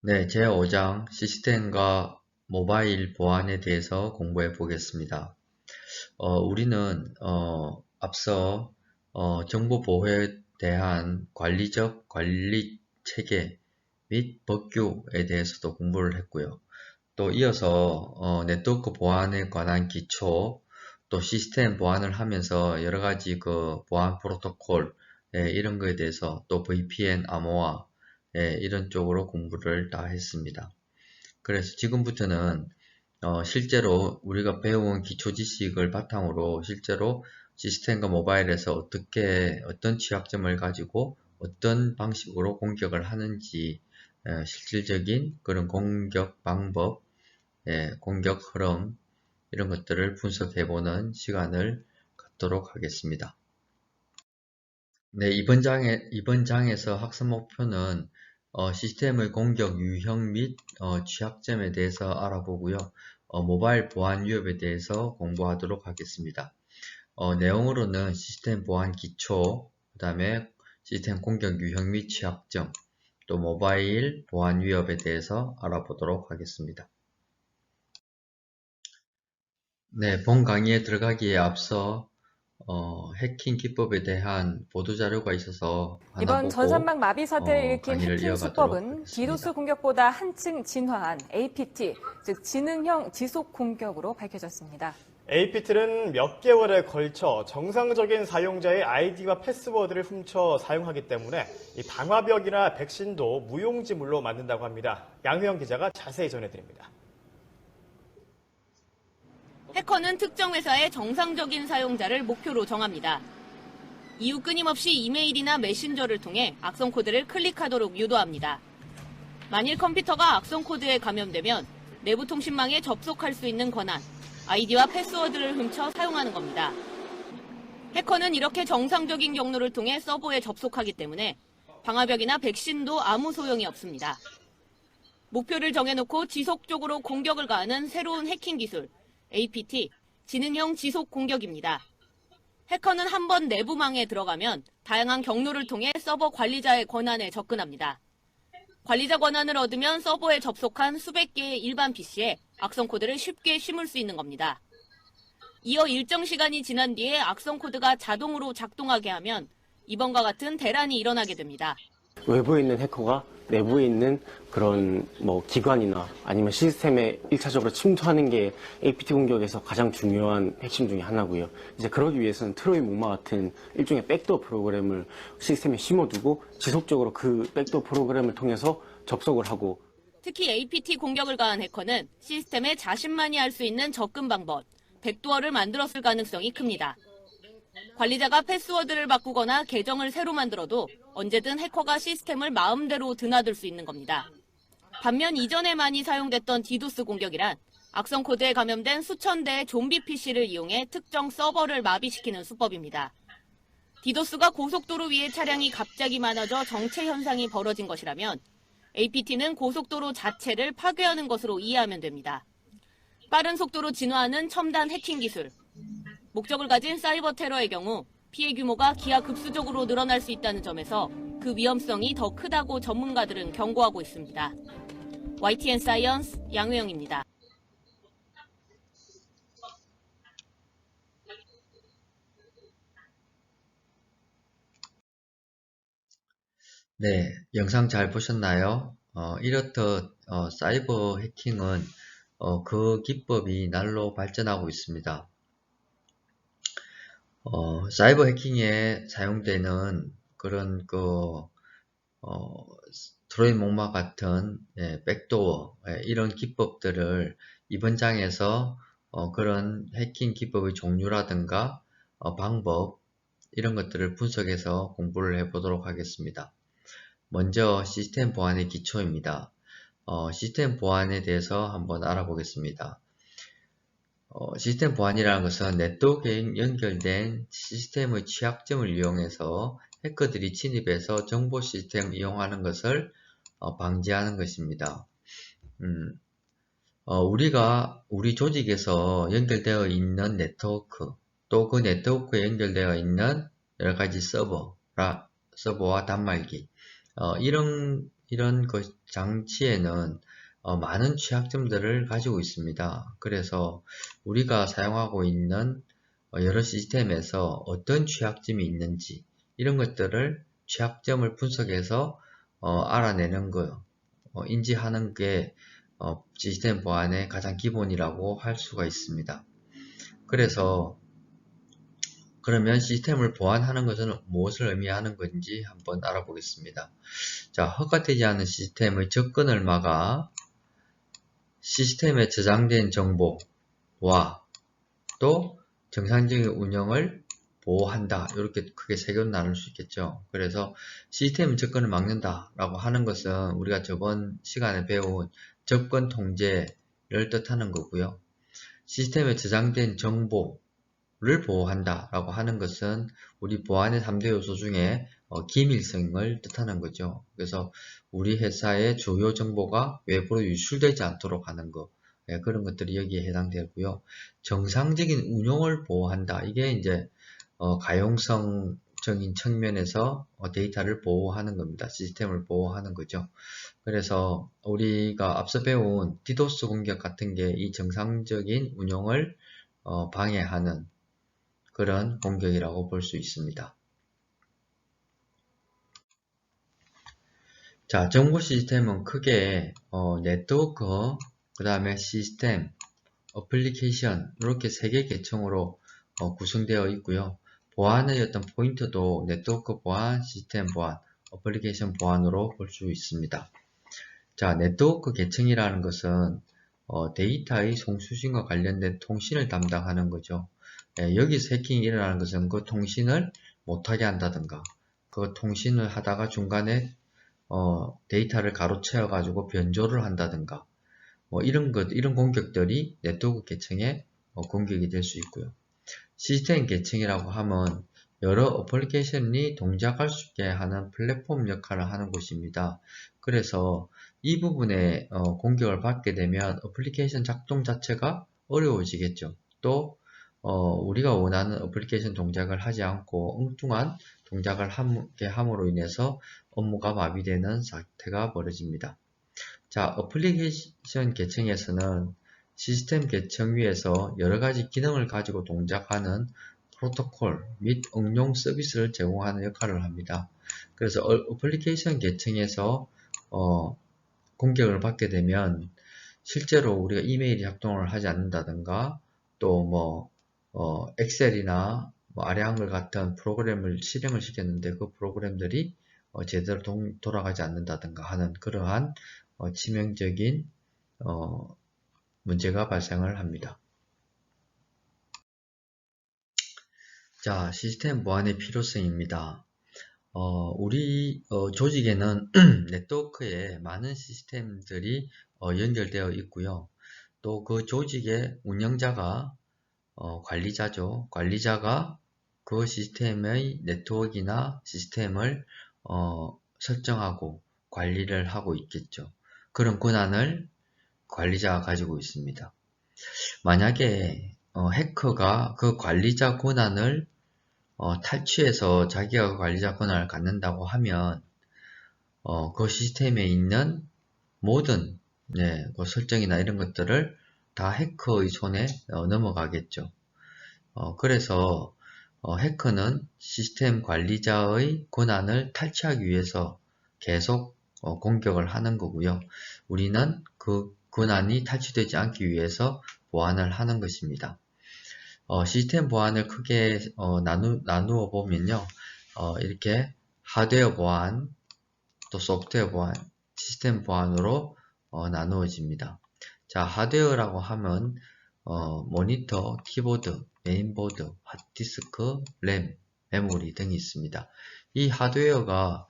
네, 제5장 시스템과 모바일 보안에 대해서 공부해 보겠습니다. 우리는 앞서 정보 보호에 대한 관리적 관리 체계 및 법규에 대해서도 공부를 했고요. 또 이어서 네트워크 보안에 관한 기초, 또 시스템 보안을 하면서 여러 가지 그 보안 프로토콜 이런 거에 대해서 또 VPN, 암호화 이런 쪽으로 공부를 다 했습니다. 그래서 지금부터는 실제로 우리가 배운 기초 지식을 바탕으로 실제로 시스템과 모바일에서 어떤 취약점을 가지고 어떤 방식으로 공격을 하는지 실질적인 그런 공격 방법, 공격 흐름 이런 것들을 분석해보는 시간을 갖도록 하겠습니다. 네, 이번 장에서 학습 목표는 시스템의 공격 유형 및 취약점에 대해서 알아보고요. 모바일 보안 위협에 대해서 공부하도록 하겠습니다. 내용으로는 시스템 보안 기초, 그 다음에 시스템 공격 유형 및 취약점, 또 모바일 보안 위협에 대해서 알아보도록 하겠습니다. 네, 본 강의에 들어가기에 앞서 해킹 기법에 대한 보도자료가 있어서 하나 이번 보고 전산망 마비 사태를 일으킨 강의를 해킹 이어가도록 수법은 디도스 하겠습니다. 공격보다 한층 진화한 APT, 즉 지능형 지속 공격으로 밝혀졌습니다. APT는 몇 개월에 걸쳐 정상적인 사용자의 아이디와 패스워드를 훔쳐 사용하기 때문에 이 방화벽이나 백신도 무용지물로 만든다고 합니다. 양효영 기자가 자세히 전해드립니다. 해커는 특정 회사의 정상적인 사용자를 목표로 정합니다. 이후 끊임없이 이메일이나 메신저를 통해 악성 코드를 클릭하도록 유도합니다. 만일 컴퓨터가 악성 코드에 감염되면 내부 통신망에 접속할 수 있는 권한, 아이디와 패스워드를 훔쳐 사용하는 겁니다. 해커는 이렇게 정상적인 경로를 통해 서버에 접속하기 때문에 방화벽이나 백신도 아무 소용이 없습니다. 목표를 정해놓고 지속적으로 공격을 가하는 새로운 해킹 기술, APT, 지능형 지속 공격입니다. 해커는 한번 내부망에 들어가면 다양한 경로를 통해 서버 관리자의 권한에 접근합니다. 관리자 권한을 얻으면 서버에 접속한 수백 개의 일반 PC에 악성 코드를 쉽게 심을 수 있는 겁니다. 이어 일정 시간이 지난 뒤에 악성 코드가 자동으로 작동하게 하면 이번과 같은 대란이 일어나게 됩니다. 외부에 있는 해커가 내부에 있는 그런 기관이나 아니면 시스템에 1차적으로 침투하는 게 APT 공격에서 가장 중요한 핵심 중에 하나고요. 이제 그러기 위해서는 트로이 목마 같은 일종의 백도어 프로그램을 시스템에 심어두고 지속적으로 그 백도어 프로그램을 통해서 접속을 하고, 특히 APT 공격을 가한 해커는 시스템에 자신만이 할 수 있는 접근 방법, 백도어를 만들었을 가능성이 큽니다. 관리자가 패스워드를 바꾸거나 계정을 새로 만들어도 언제든 해커가 시스템을 마음대로 드나들 수 있는 겁니다. 반면 이전에 많이 사용됐던 디도스 공격이란 악성 코드에 감염된 수천 대의 좀비 PC를 이용해 특정 서버를 마비시키는 수법입니다. 디도스가 고속도로 위에 차량이 갑자기 많아져 정체 현상이 벌어진 것이라면 APT는 고속도로 자체를 파괴하는 것으로 이해하면 됩니다. 빠른 속도로 진화하는 첨단 해킹 기술, 목적을 가진 사이버 테러의 경우 피해 규모가 기하급수적으로 늘어날 수 있다는 점에서 그 위험성이 더 크다고 전문가들은 경고하고 있습니다. YTN 사이언스 양효영입니다. 네, 영상 잘 보셨나요? 이렇듯 사이버 해킹은 그 기법이 날로 발전하고 있습니다. 사이버 해킹에 사용되는 그런 트로이 목마 같은 백도어 이런 기법들을 이번 장에서 그런 해킹 기법의 종류라든가 방법 이런 것들을 분석해서 공부를 해보도록 하겠습니다. 먼저 시스템 보안의 기초입니다. 시스템 보안에 대해서 한번 알아보겠습니다. 시스템 보안이라는 것은 네트워크에 연결된 시스템의 취약점을 이용해서 해커들이 침입해서 정보 시스템을 이용하는 것을 방지하는 것입니다. 우리 조직에서 연결되어 있는 네트워크, 또 그 네트워크에 연결되어 있는 여러 가지 서버와 단말기, 이런 이런 장치에는 많은 취약점들을 가지고 있습니다. 그래서 우리가 사용하고 있는 여러 시스템에서 어떤 취약점이 있는지 이런 것들을 취약점을 분석해서 알아내는 거, 인지하는 게 시스템 보안의 가장 기본이라고 할 수가 있습니다. 그래서 그러면 시스템을 보안하는 것은 무엇을 의미하는 건지 한번 알아보겠습니다. 자, 허가되지 않은 시스템의 접근을 막아 시스템에 저장된 정보와 또 정상적인 운영을 보호한다. 이렇게 크게 세 개로 나눌 수 있겠죠. 그래서 시스템 접근을 막는다 라고 하는 것은 우리가 저번 시간에 배운 접근 통제를 뜻하는 거고요. 시스템에 저장된 정보를 보호한다 라고 하는 것은 우리 보안의 3대 요소 중에 기밀성을 뜻하는 거죠. 그래서 우리 회사의 주요 정보가 외부로 유출되지 않도록 하는 것, 그런 것들이 여기에 해당되고요. 정상적인 운용을 보호한다. 이게 이제 가용성적인 측면에서 데이터를 보호하는 겁니다. 시스템을 보호하는 거죠. 그래서 우리가 앞서 배운 디도스 공격 같은 게 이 정상적인 운용을 방해하는 그런 공격이라고 볼 수 있습니다. 자, 정보 시스템은 크게 네트워크, 그 다음에 시스템, 어플리케이션 이렇게 세 개 계층으로 구성되어 있고요. 보안의 어떤 포인트도 네트워크 보안, 시스템 보안, 어플리케이션 보안으로 볼 수 있습니다. 자, 네트워크 계층이라는 것은 데이터의 송수신과 관련된 통신을 담당하는 거죠. 여기서 해킹이 일어나는 것은 그 통신을 못하게 한다든가 그 통신을 하다가 중간에 데이터를 가로채어 가지고 변조를 한다든가 이런 공격들이 네트워크 계층의 공격이 될 수 있고요. 시스템 계층이라고 하면 여러 어플리케이션이 동작할 수 있게 하는 플랫폼 역할을 하는 곳입니다. 그래서 이 부분에 공격을 받게 되면 어플리케이션 작동 자체가 어려워지겠죠. 또 우리가 원하는 어플리케이션 동작을 하지 않고 엉뚱한 동작을 하게 함으로 인해서 업무가 마비되는 사태가 벌어집니다. 자, 어플리케이션 계층에서는 시스템 계층 위에서 여러가지 기능을 가지고 동작하는 프로토콜 및 응용 서비스를 제공하는 역할을 합니다. 그래서 어플리케이션 계층에서 공격을 받게 되면 실제로 우리가 이메일이 작동을 하지 않는다든가 또 엑셀이나 아래 한글 같은 프로그램을 실행을 시켰는데 그 프로그램들이 제대로 돌아가지 않는다든가 하는 그러한 치명적인 문제가 발생을 합니다. 자, 시스템 보안의 필요성입니다. 우리 조직에는 네트워크에 많은 시스템들이 연결되어 있고요. 또 그 조직의 운영자가 관리자죠. 관리자가 그 시스템의 네트워크나 시스템을 설정하고 관리를 하고 있겠죠. 그런 권한을 관리자가 가지고 있습니다. 만약에 해커가 그 관리자 권한을 탈취해서 자기가 그 관리자 권한을 갖는다고 하면 그 시스템에 있는 모든 그 설정이나 이런 것들을 다 해커의 손에 넘어가겠죠. 그래서 해커는 시스템 관리자의 권한을 탈취하기 위해서 계속 공격을 하는 거고요. 우리는 그 권한이 탈취되지 않기 위해서 보안을 하는 것입니다. 시스템 보안을 크게 나누어 보면요. 이렇게 하드웨어 보안, 또 소프트웨어 보안, 시스템 보안으로 나누어집니다. 자, 하드웨어라고 하면 모니터, 키보드, 메인보드, 하드디스크, 램, 메모리 등이 있습니다. 이 하드웨어가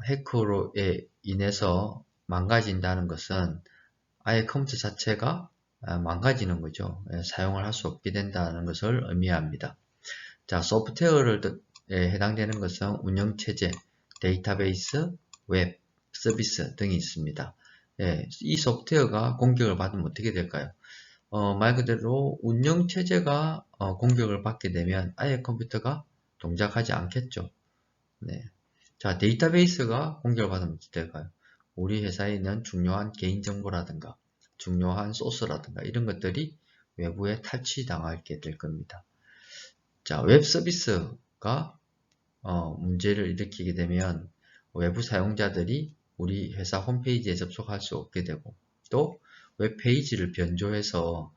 해커로 인해서 망가진다는 것은 아예 컴퓨터 자체가 망가지는 거죠. 사용을 할 수 없게 된다는 것을 의미합니다. 자, 소프트웨어에 해당되는 것은 운영체제, 데이터베이스, 웹, 서비스 등이 있습니다. 이 소프트웨어가 공격을 받으면 어떻게 될까요? 말 그대로 운영체제가 공격을 받게 되면 아예 컴퓨터가 동작하지 않겠죠. 자, 데이터베이스가 공격을 받으면 어떻게 될까요? 우리 회사에 있는 중요한 개인정보라든가 중요한 소스라든가 이런 것들이 외부에 탈취당하게 될 겁니다. 자, 웹 서비스가 문제를 일으키게 되면 외부 사용자들이 우리 회사 홈페이지에 접속할 수 없게 되고, 또 웹페이지를 변조해서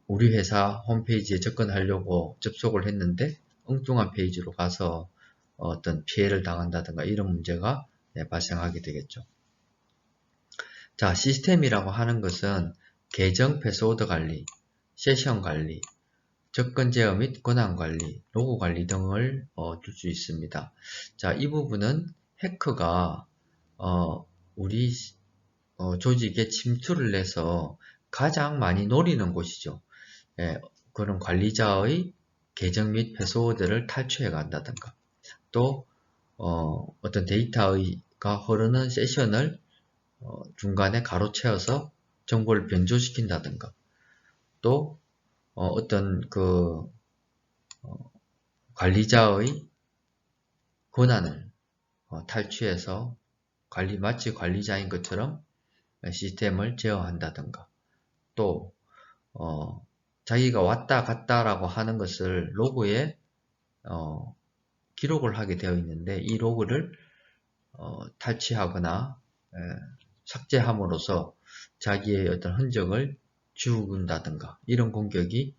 우리 회사 홈페이지에 접근하려고 접속을 했는데 엉뚱한 페이지로 가서 어떤 피해를 당한다든가 이런 문제가 발생하게 되겠죠. 자, 시스템이라고 하는 것은 계정 패스워드 관리, 세션 관리, 접근 제어 및 권한 관리, 로고 관리 등을 줄 수 있습니다. 자, 이 부분은 해커가 우리 조직에 침투를 해서 가장 많이 노리는 곳이죠. 예, 그런 관리자의 계정 및 패스워드를 탈취해 간다든가, 또 어떤 데이터가 흐르는 세션을 중간에 가로채어서 정보를 변조시킨다든가, 또 어떤 그 관리자의 권한을 탈취해서 마치 관리자인 것처럼 시스템을 제어한다든가, 또 자기가 왔다 갔다라고 하는 것을 로그에 기록을 하게 되어 있는데, 이 로그를 탈취하거나 삭제함으로써 자기의 어떤 흔적을 지운다든가 이런 공격이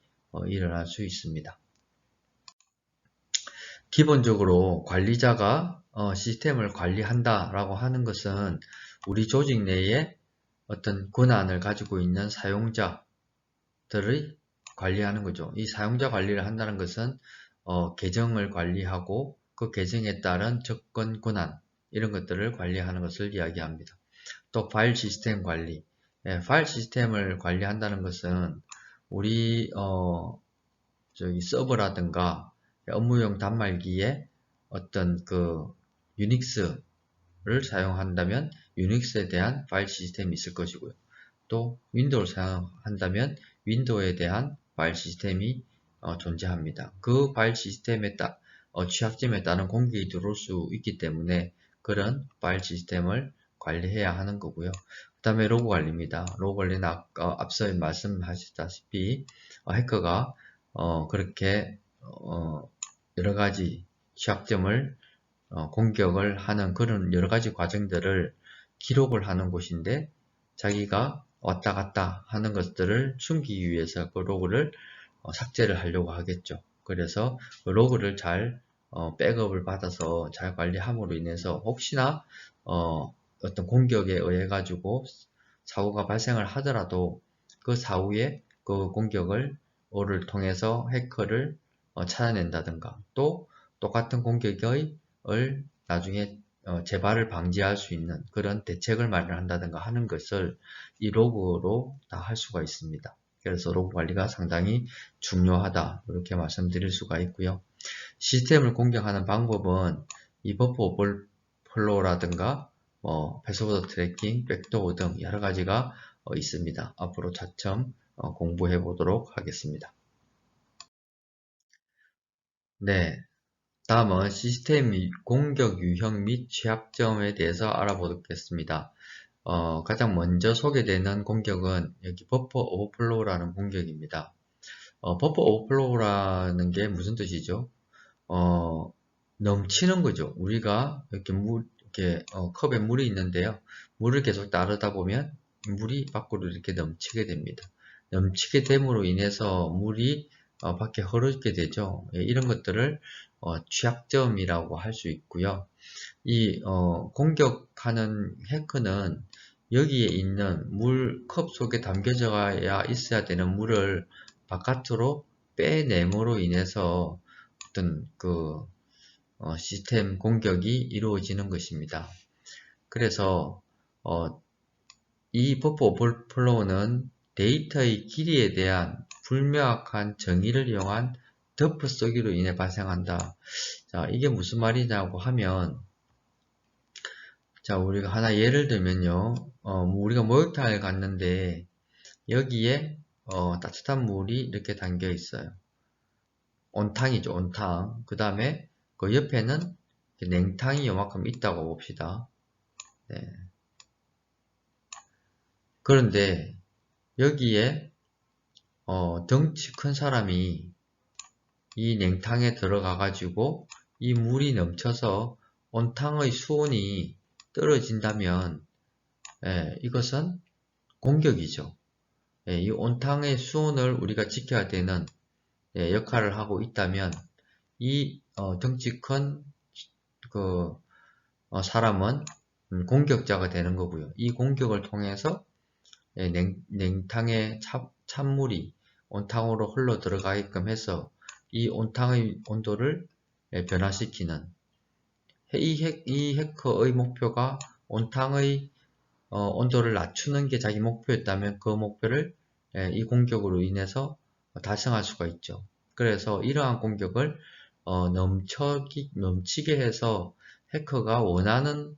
일어날 수 있습니다. 기본적으로 관리자가 시스템을 관리한다라고 하는 것은 우리 조직 내에 어떤 권한을 가지고 있는 사용자들의 관리하는 거죠. 이 사용자 관리를 한다는 것은 계정을 관리하고 그 계정에 따른 접근 권한 이런 것들을 관리하는 것을 이야기합니다. 또 파일 시스템 관리, 파일 시스템을 관리한다는 것은 우리 서버라든가 업무용 단말기에 어떤 그 유닉스를 사용한다면 유닉스에 대한 파일 시스템이 있을 것이고요. 또 윈도우를 사용한다면 윈도우에 대한 파일 시스템이 존재합니다. 그 파일 시스템에 취약점에 따른 공격이 들어올 수 있기 때문에 그런 파일 시스템을 관리해야 하는 거고요. 그 다음에 로그 관리입니다. 로그 관리는 앞서 말씀하셨다시피 해커가 그렇게 여러가지 취약점을 공격을 하는 그런 여러가지 과정들을 기록을 하는 곳인데, 자기가 왔다 갔다 하는 것들을 숨기기 위해서 그 로그를 삭제를 하려고 하겠죠. 그래서 그 로그를 잘 백업을 받아서 잘 관리함으로 인해서 혹시나 어떤 공격에 의해 가지고 사고가 발생을 하더라도 그 사후에 그 공격을 통해서 해커를 찾아낸다든가, 또 똑같은 공격을 나중에 재발을 방지할 수 있는 그런 대책을 마련한다든가 하는 것을 이 로그로 다 할 수가 있습니다. 그래서 로그 관리가 상당히 중요하다, 이렇게 말씀드릴 수가 있고요. 시스템을 공격하는 방법은 이 버프 오버플로우라든가 패스워드 트래킹, 백도어 등 여러 가지가 있습니다. 앞으로 차츰 공부해 보도록 하겠습니다. 네, 다음은 시스템 공격 유형 및 취약점에 대해서 알아보겠습니다. 가장 먼저 소개되는 공격은 여기 버퍼 오버플로우라는 공격입니다. 버퍼 오버플로우라는 게 무슨 뜻이죠? 넘치는 거죠. 우리가 이렇게 컵에 물이 있는데요. 물을 계속 따르다 보면 물이 밖으로 이렇게 넘치게 됩니다. 넘치게 됨으로 인해서 물이 밖에 흐르게 되죠. 이런 것들을 취약점이라고 할 수 있고요. 이 공격하는 해커는 여기에 있는 컵 속에 담겨져야 있어야 되는 물을 바깥으로 빼냄으로 인해서 어떤 그 시스템 공격이 이루어지는 것입니다. 그래서 이 버프 오버플로우는 데이터의 길이에 대한 불명확한 정의를 이용한 덮어 쓰기로 인해 발생한다. 자, 이게 무슨 말이냐고 하면, 자, 우리가 하나 예를 들면요, 우리가 목욕탕에 갔는데 여기에 따뜻한 물이 이렇게 담겨 있어요. 온탕이죠, 온탕. 그 다음에 그 옆에는 냉탕이 요만큼 있다고 봅시다. 네. 그런데 여기에 덩치 큰 사람이 이 냉탕에 들어가 가지고 이 물이 넘쳐서 온탕의 수온이 떨어진다면 이것은 공격이죠. 이 온탕의 수온을 우리가 지켜야 되는 역할을 하고 있다면 이 덩치 큰 사람은 공격자가 되는 거고요. 이 공격을 통해서 냉탕의 찬물이 온탕으로 흘러 들어가게끔 해서 이 온탕의 온도를 변화시키는 이 해커의 목표가 온탕의 온도를 낮추는 게 자기 목표였다면 그 목표를 이 공격으로 인해서 달성할 수가 있죠. 그래서 이러한 공격을 넘치게 해서 해커가 원하는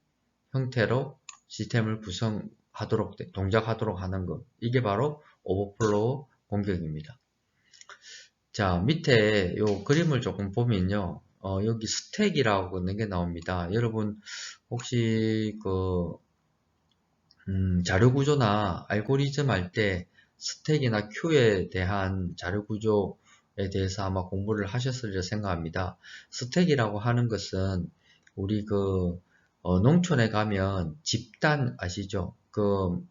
형태로 시스템을 동작하도록 하는 것. 이게 바로 오버플로우 공격입니다. 자, 밑에 요 그림을 조금 보면요. 여기 스택이라고 하는 게 나옵니다. 여러분, 혹시 자료 구조나 알고리즘 할 때 스택이나 큐에 대한 자료 구조에 대해서 아마 공부를 하셨으리라 생각합니다. 스택이라고 하는 것은 우리 농촌에 가면 집단 아시죠?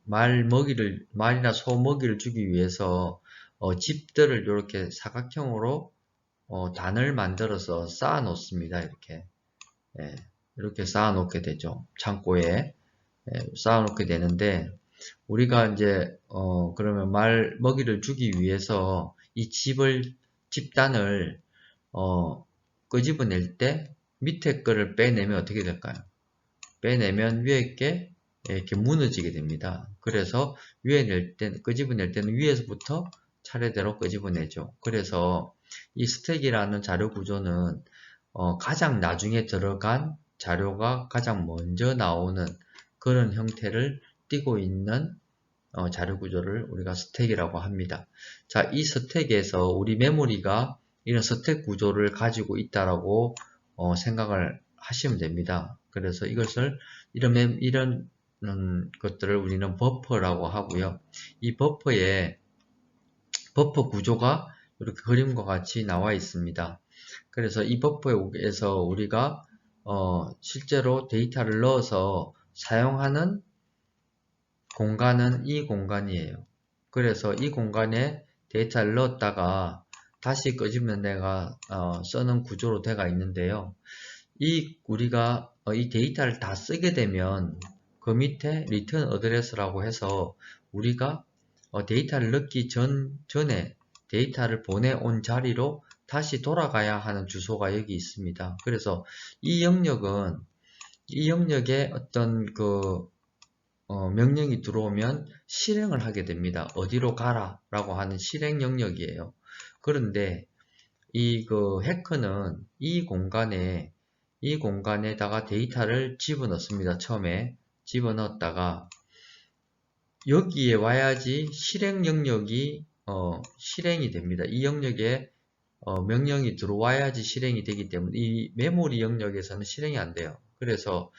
말이나 소 먹이를 주기 위해서 집들을 이렇게 사각형으로 단을 만들어서 쌓아 놓습니다. 이렇게 쌓아 놓게 되죠. 창고에 쌓아 놓게 되는데 우리가 이제 그러면 먹이를 주기 위해서 이 집단을 끄집어낼 때 밑에 거를 빼내면 어떻게 될까요? 빼내면 위에 게 이렇게 무너지게 됩니다. 그래서 끄집어낼 때는 위에서부터 차례대로 끄집어내죠. 그래서 이 스택이라는 자료 구조는 가장 나중에 들어간 자료가 가장 먼저 나오는 그런 형태를 띠고 있는 자료 구조를 우리가 스택이라고 합니다. 자, 이 스택에서 우리 메모리가 이런 스택 구조를 가지고 있다라고 생각을 하시면 됩니다. 그래서 이것을 이런 것들을 우리는 버퍼라고 하고요. 이 버퍼 구조가 이렇게 그림과 같이 나와 있습니다. 그래서 이 버퍼에서 우리가 실제로 데이터를 넣어서 사용하는 공간은 이 공간이에요. 그래서 이 공간에 데이터를 넣었다가 다시 끄집어내가 쓰는 구조로 되어 있는데요. 우리가 이 데이터를 다 쓰게 되면 그 밑에 return address라고 해서 우리가 데이터를 넣기 전에 데이터를 보내온 자리로 다시 돌아가야 하는 주소가 여기 있습니다. 그래서 이 영역에 어떤 명령이 들어오면 실행을 하게 됩니다. 어디로 가라 라고 하는 실행 영역이에요. 그런데 이 해커는 이 공간에다가 데이터를 집어넣습니다. 처음에 집어넣었다가 여기에 와야지 실행 영역이 실행이 됩니다. 이 영역에 명령이 들어와야지 실행이 되기 때문에 이 메모리 영역에서는 실행이 안 돼요. 그래서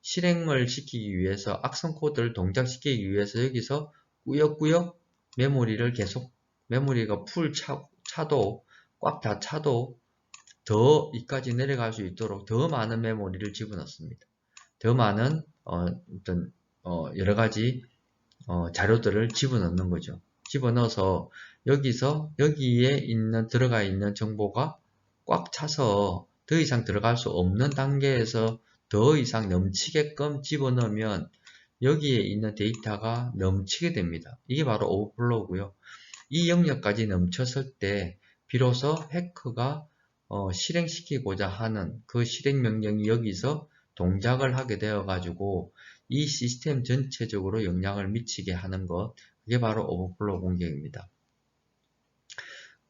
실행을 시키기 위해서 악성 코드를 동작시키기 위해서 여기서 꾸역꾸역 메모리가 풀 차도 꽉 다 차도 더 이까지 내려갈 수 있도록 더 많은 메모리를 집어넣습니다. 더 많은 여러 가지 자료들을 집어넣는 거죠. 집어넣어서 여기에 들어가 있는 정보가 꽉 차서 더 이상 들어갈 수 없는 단계에서 더 이상 넘치게끔 집어넣으면 여기에 있는 데이터가 넘치게 됩니다. 이게 바로 오버플로우고요. 이 영역까지 넘쳤을 때 비로소 해커가 실행시키고자 하는 그 실행 명령이 여기서 동작을 하게 되어 가지고 이 시스템 전체적으로 영향을 미치게 하는 것, 그게 바로 오버플로우 공격입니다.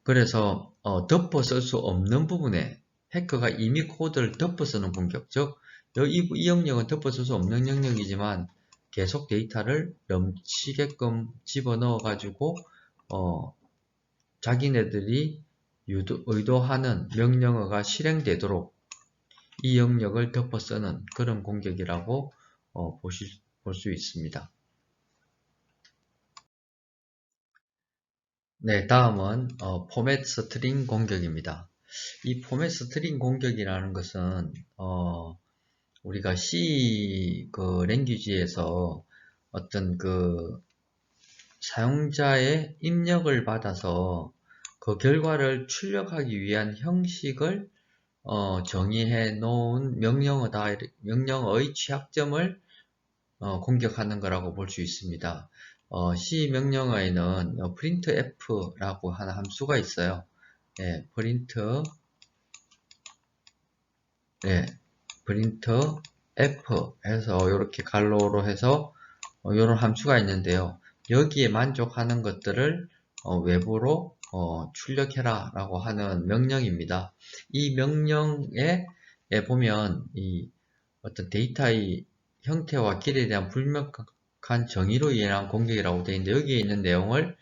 그래서 덮어 쓸 수 없는 부분에 해커가 이미 코드를 덮어 쓰는 공격, 즉 이 영역은 덮어 쓸 수 없는 영역이지만 계속 데이터를 넘치게끔 집어넣어 가지고 자기네들이 의도하는 명령어가 실행되도록 이 영역을 덮어 쓰는 그런 공격이라고 볼 수 있습니다. 네, 다음은 포맷 스트링 공격입니다. 이 포맷 스트링 공격이라는 것은 우리가 C 랭귀지에서 어떤 사용자의 입력을 받아서 그 결과를 출력하기 위한 형식을 정의해 놓은 명령의 취약점을 공격하는 거라고 볼 수 있습니다. C 명령어에는 printf라고 하는 함수가 있어요. 예, printf 해서 이렇게 갈로로 해서 이런 함수가 있는데요. 여기에 만족하는 것들을 외부로 출력해라 라고 하는 명령입니다. 이 명령에 보면 이 어떤 데이터의 형태와 길에 대한 불명확한 정의로 인한 공격이라고 되어 있는데, 여기에 있는 내용을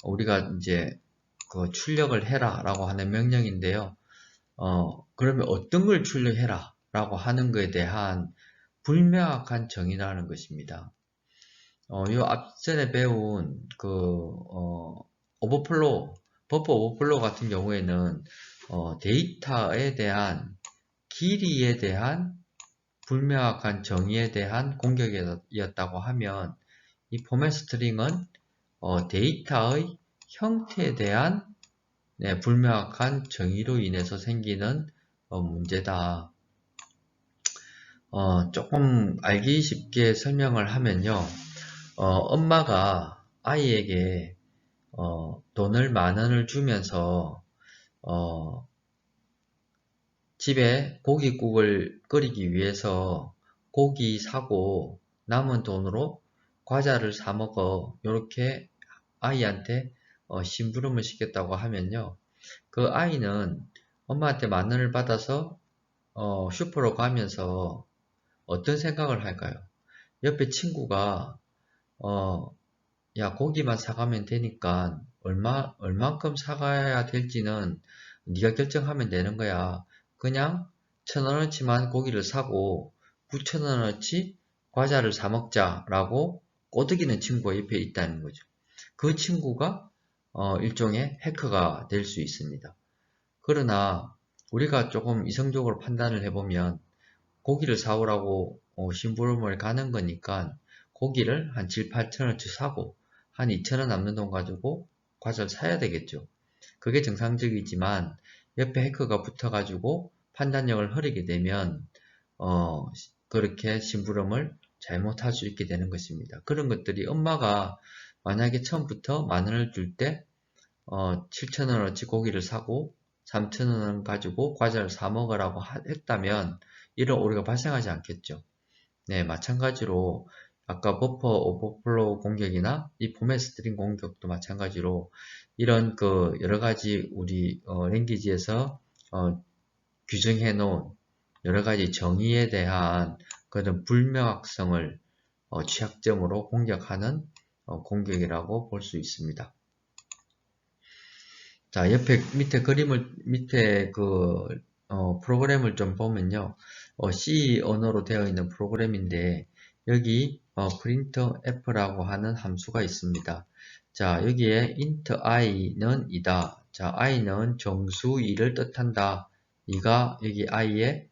우리가 이제 출력을 해라 라고 하는 명령인데요. 그러면 어떤 걸 출력해라 라고 하는 것에 대한 불명확한 정의라는 것입니다. 요 앞전에 배운 버퍼 오버플로우 같은 경우에는 데이터에 대한 길이에 대한 불명확한 정의에 대한 공격이었다고 하면, 이 포맷 스트링은 데이터의 형태에 대한 불명확한 정의로 인해서 생기는 문제다. 조금 알기 쉽게 설명을 하면요. 엄마가 아이에게 돈을 10,000원을 주면서 집에 고깃국을 끓이기 위해서 고기 사고 남은 돈으로 과자를 사 먹어, 이렇게 아이한테 심부름을 시켰다고 하면요, 그 아이는 엄마한테 10,000원을 받아서 슈퍼로 가면서 어떤 생각을 할까요? 옆에 친구가 야, 고기만 사가면 되니까 얼만큼 사가야 될지는 네가 결정하면 되는 거야. 그냥 1,000원어치만 고기를 사고 9,000원어치 과자를 사 먹자라고 꼬드기는 친구가 옆에 있다는 거죠. 그 친구가 일종의 해커가 될 수 있습니다. 그러나 우리가 조금 이성적으로 판단을 해보면, 고기를 사오라고 심부름을 가는 거니까 고기를 한 7, 8,000원어치 사고 한 2,000원 남는 돈 가지고 과자를 사야 되겠죠. 그게 정상적이지만 옆에 해커가 붙어가지고 판단력을 흐리게 되면 그렇게 심부름을 잘못할 수 있게 되는 것입니다. 그런 것들이, 엄마가 만약에 처음부터 10,000원을 줄 때 7,000원어치 고기를 사고 3,000원 가지고 과자를 사 먹으라고 했다면 이런 오류가 발생하지 않겠죠. 네, 마찬가지로 아까 버퍼 오버플로우 공격이나 이 포맷 스트링 공격도 마찬가지로 이런 여러 가지 우리 랭귀지에서 규정해 놓은 여러 가지 정의에 대한 그런 불명확성을 취약점으로 공격하는 공격이라고 볼 수 있습니다. 자, 밑에 프로그램을 좀 보면요. C 언어로 되어 있는 프로그램인데, 여기 printf라고 하는 함수가 있습니다. 자, 여기에 int i는 이다. 자, i는 정수 2를 뜻한다. 이가 여기 i에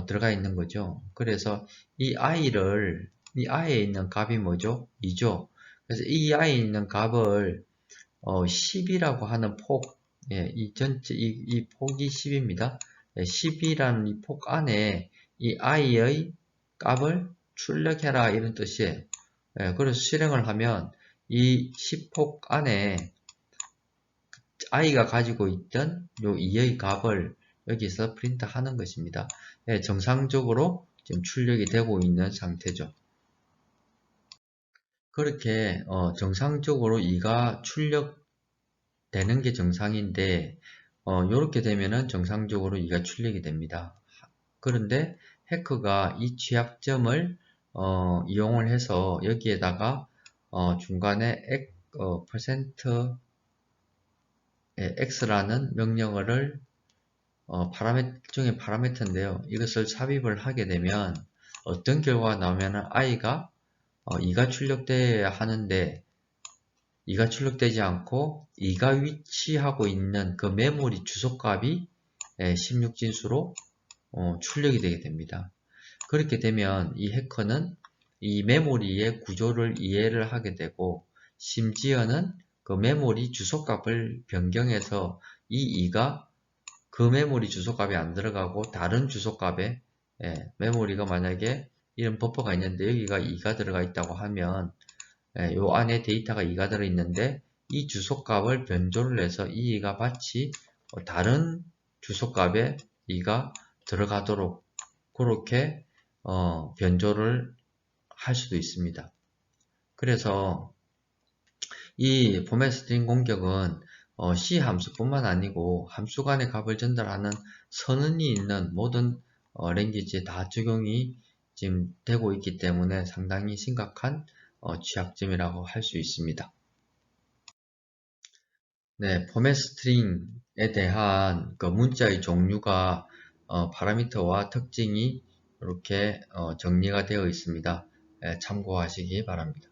들어가 있는 거죠. 그래서 이 i에 있는 값이 뭐죠? 2죠. 그래서 이 i에 있는 값을 10이라고 하는 폭, 이 폭이 10입니다. 10이라는 이 폭 안에 이 i의 값을 출력해라, 이런 뜻이에요. 그래서 실행을 하면 이 10폭 안에 i가 가지고 있던 요 2의 값을 여기서 프린트 하는 것입니다. 정상적으로 지금 출력이 되고 있는 상태죠. 그렇게 정상적으로 2가 출력되는 게 정상인데, 이렇게 되면은 정상적으로 2가 출력이 됩니다. 그런데 해커가 이 취약점을 이용을 해서 여기에다가 중간에 %x라는 명령어를 일종의 파라미터인데요. 이것을 삽입을 하게 되면 어떤 결과가 나오면 i가 2가 출력되어야 하는데 2가 출력되지 않고 2가 위치하고 있는 그 메모리 주소값이 16진수로 출력이 되게 됩니다. 그렇게 되면 이 해커는 이 메모리의 구조를 이해를 하게 되고 심지어는 그 메모리 주소값을 변경해서 이 2가 그 메모리 주소값이 안 들어가고 다른 주소값에 메모리가 만약에 이런 버퍼가 있는데 여기가 2가 들어가 있다고 하면 요 안에 데이터가 2가 들어있는데 이 주소값을 변조를 해서 이 2가 마치 다른 주소값에 2가 들어가도록 그렇게 변조를 할 수도 있습니다. 그래서 이 포맷 스트링 공격은 C 함수뿐만 아니고 함수 간의 값을 전달하는 선언이 있는 모든 랭귀지에 다 적용이 지금 되고 있기 때문에 상당히 심각한 취약점이라고 할 수 있습니다. 네, 포맷 스트링에 대한 그 문자의 종류가 파라미터와 특징이 이렇게 정리가 되어 있습니다. 참고하시기 바랍니다.